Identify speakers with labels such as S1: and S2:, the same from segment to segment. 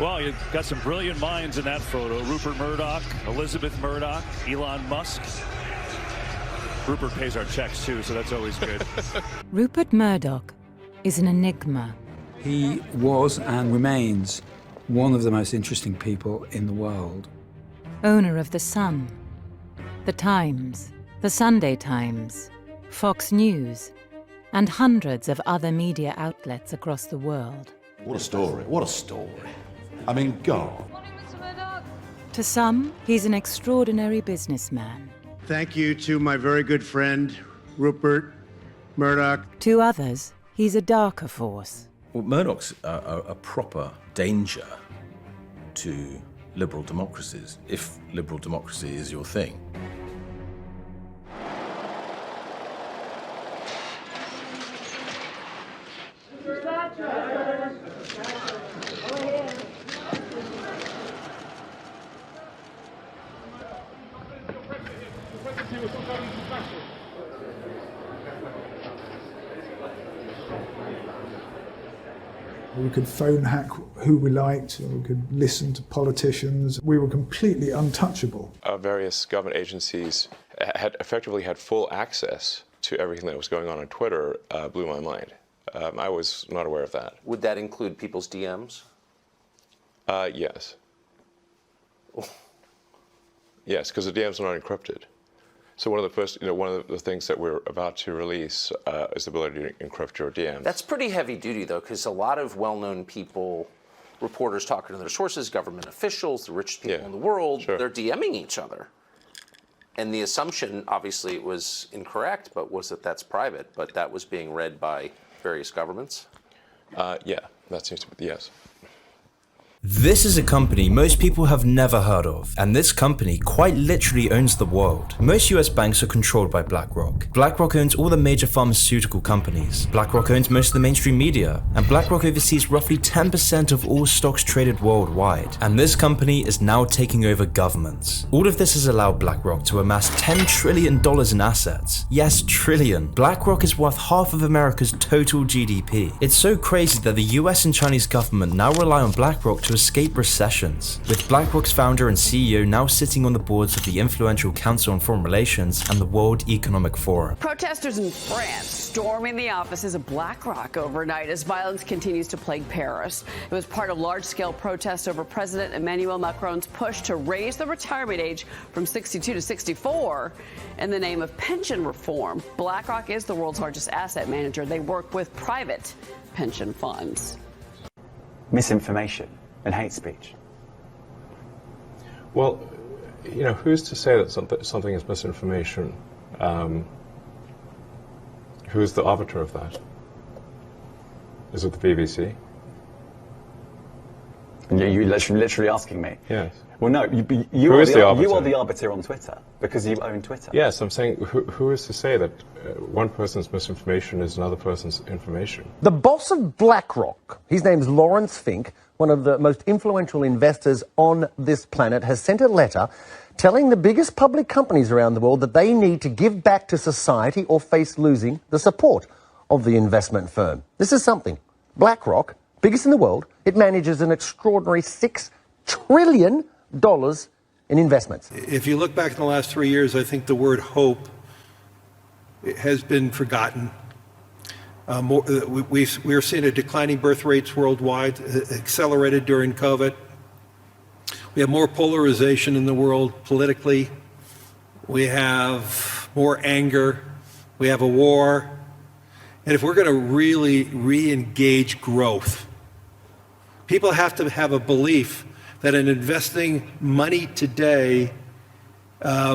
S1: Well, you've got some brilliant minds in that photo. Rupert Murdoch, Elizabeth Murdoch, Elon Musk. Rupert pays our checks too, so that's always good.
S2: Rupert Murdoch is an enigma.
S3: He was and remains one of the most interesting people in the world.
S2: Owner of The Sun, The Times, The Sunday Times, Fox News, and hundreds of other media outlets across the world.
S4: What a story, what a story. I mean, God.
S2: To some, he's an extraordinary businessman.
S5: Thank you to my very good friend, Rupert Murdoch.
S2: To others, he's a darker force.
S6: Well, Murdoch's a proper danger to liberal democracies, if liberal democracy is your thing.
S7: We could phone hack who we liked, or we could listen to politicians. We were completely untouchable.
S8: Various government agencies had effectively had full access to everything that was going on Twitter. Blew my mind. I was not aware of that.
S9: Would that include people's DMs?
S8: Yes. Yes, because the DMs are not encrypted. So one of the things that we're about to release is the ability to encrypt your DMs.
S9: That's pretty heavy duty, though, because a lot of well-known people, reporters talking to their sources, government officials, the richest people in the world, they're DMing each other. And the assumption, obviously, it was incorrect, but was that that's private, but that was being read by various governments?
S8: Yeah, that seems to be, yes.
S10: This is a company most people have never heard of, and this company quite literally owns the world. Most US banks are controlled by BlackRock. BlackRock owns all the major pharmaceutical companies. BlackRock owns most of the mainstream media, and BlackRock oversees roughly 10% of all stocks traded worldwide. And this company is now taking over governments. All of this has allowed BlackRock to amass $10 trillion in assets. Yes, trillion. BlackRock is worth half of America's total GDP. It's so crazy that the US and Chinese government now rely on BlackRock to escape recessions, with BlackRock's founder and CEO now sitting on the boards of the influential Council on Foreign Relations and the World Economic Forum.
S11: Protesters in France storming the offices of BlackRock overnight as violence continues to plague Paris. It was part of large-scale protests over President Emmanuel Macron's push to raise the retirement age from 62 to 64 in the name of pension reform. BlackRock is the world's largest asset manager. They work with private pension funds.
S12: Misinformation and hate speech.
S8: Well, you know, who's to say that something is misinformation? Who's the arbiter of that? Is it the BBC?
S12: And you're literally asking me?
S8: Yes.
S12: Well, no, you are the arbiter on Twitter, because you own Twitter.
S8: Yes, I'm saying, who is to say that one person's misinformation is another person's information?
S13: The boss of BlackRock, his name's Lawrence Fink, one of the most influential investors on this planet, has sent a letter telling the biggest public companies around the world that they need to give back to society or face losing the support of the investment firm. This is something. BlackRock, biggest in the world, it manages an extraordinary $6 trillion in investments.
S14: If you look back in the last 3 years, I think the word hope has been forgotten. We're seeing a declining birth rates worldwide, accelerated during COVID. We have more polarization in the world politically. We have more anger. We have a war. And if we're going to really re-engage growth, people have to have a belief that in investing money today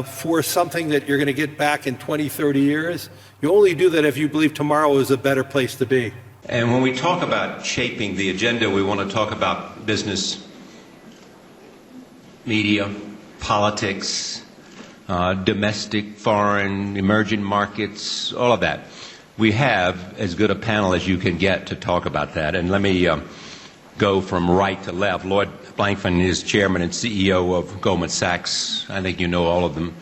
S14: for something that you're going to get back in 20, 30 years, you only do that if you believe tomorrow is a better place to be.
S15: And when we talk about shaping the agenda, we want to talk about business, media, politics, domestic, foreign, emerging markets, all of that. We have as good a panel as you can get to talk about that. And let me go from right to left. Lloyd Blankfein is chairman and CEO of Goldman Sachs. I think you know all of them.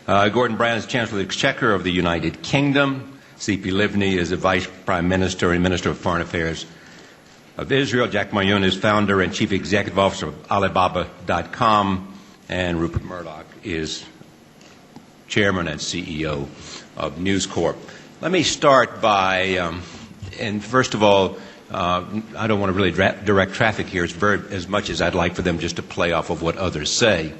S15: Gordon Brown is Chancellor of the Exchequer of the United Kingdom. C.P. Livni is a Vice Prime Minister and Minister of Foreign Affairs of Israel. Jack Mayun is founder and chief executive officer of Alibaba.com, and Rupert Murdoch is chairman and CEO of News Corp. Let me start by, and first of all, I don't want to really direct traffic here as much as I'd like for them just to play off of what others say.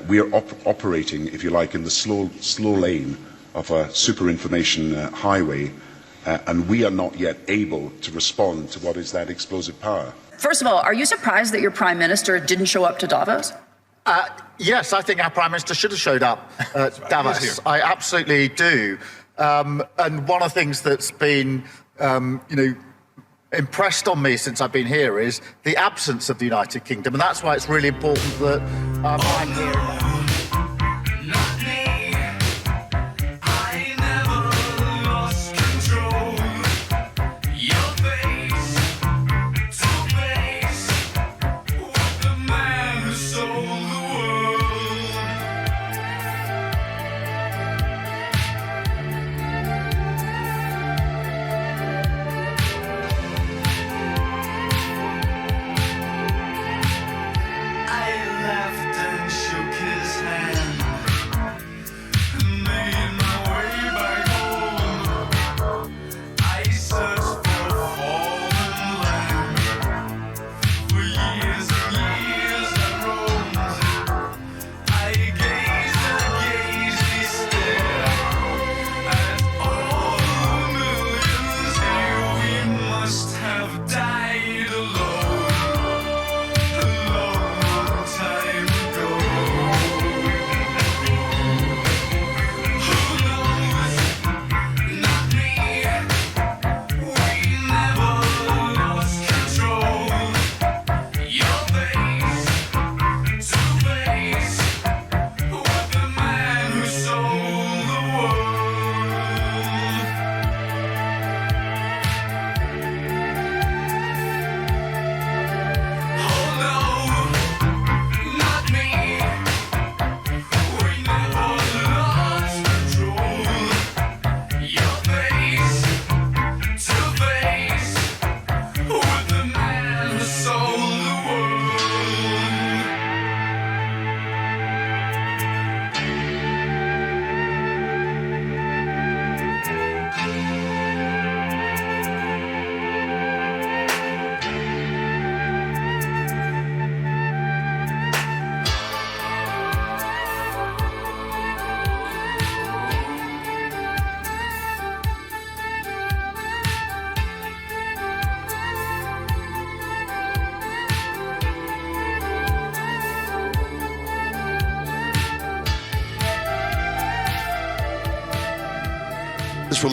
S16: We are operating, if you like, in the slow lane of a super information highway, and we are not yet able to respond to what is that explosive power.
S17: First of all, are you surprised that your Prime Minister didn't show up to Davos?
S18: Yes, I think our Prime Minister should have showed up at Davos. I absolutely do. And one of the things that's been, impressed on me since I've been here is the absence of the United Kingdom, and that's why it's really important that I'm here.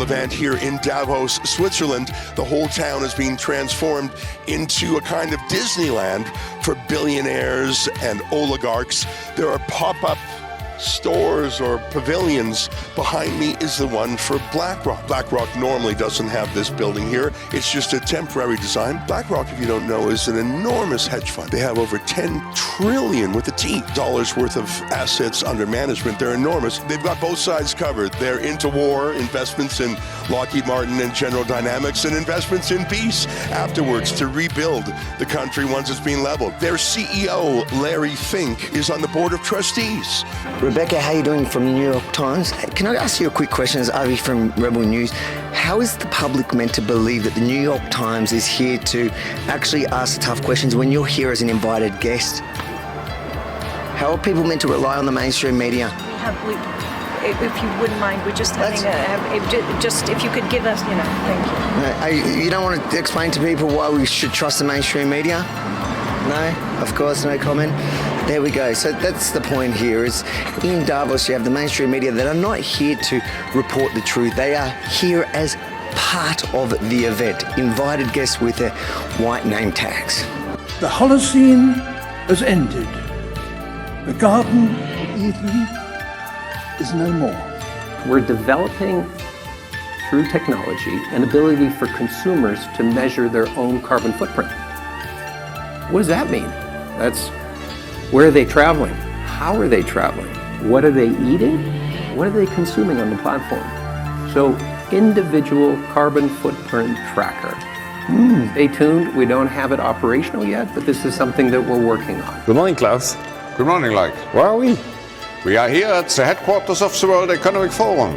S19: Event here in Davos, Switzerland. The whole town is being transformed into a kind of Disneyland for billionaires and oligarchs. There are pop-up stores or pavilions. Behind me is the one for BlackRock. BlackRock normally doesn't have this building here. It's just a temporary design. BlackRock, if you don't know, is an enormous hedge fund. They have over $10 trillion with a T dollars worth of assets under management. They're enormous. They've got both sides covered. They're into war, investments in Lockheed Martin and General Dynamics, and investments in peace afterwards to rebuild the country once it's been leveled. Their CEO, Larry Fink, is on the board of trustees.
S20: Rebecca, how are you doing from the New York Times? Can I ask you a quick question as Avi from Rebel News? How is the public meant to believe that the New York Times is here to actually ask tough questions when you're here as an invited guest? How are people meant to rely on the mainstream media?
S21: If you wouldn't mind, we're just having just if you could give us, thank you.
S20: You don't want to explain to people why we should trust the mainstream media? No? Of course, no comment. There we go. So that's the point here is in Davos you have the mainstream media that are not here to report the truth. They are here as part of the event, invited guests with their white name tags.
S22: The Holocene has ended. The Garden of Eden is no more.
S23: We're developing, through technology, an ability for consumers to measure their own carbon footprint. What does that mean? That's where are they traveling? How are they traveling? What are they eating? What are they consuming on the platform? So, individual carbon footprint tracker Stay tuned. We don't have it operational yet, but this is something that we're working on.
S1: Good morning, Klaus.
S3: Good morning, Like.
S1: Where are we?
S3: We are here at the headquarters of the World Economic Forum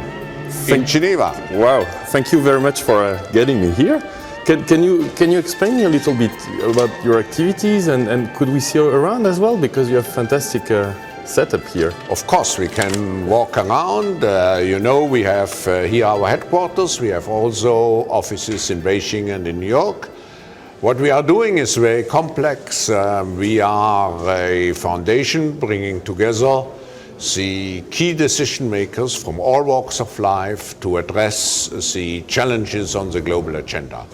S3: in Geneva.
S1: Wow, thank you very much for getting me here. Can you explain me a little bit about your activities and could we see you around as well, because you have fantastic setup here?
S3: Of course, we can walk around. You know, we have here our headquarters. We have also offices in Beijing and in New York. What we are doing is very complex. We are a foundation bringing together the key decision makers from all walks of life to address the challenges on the global agenda.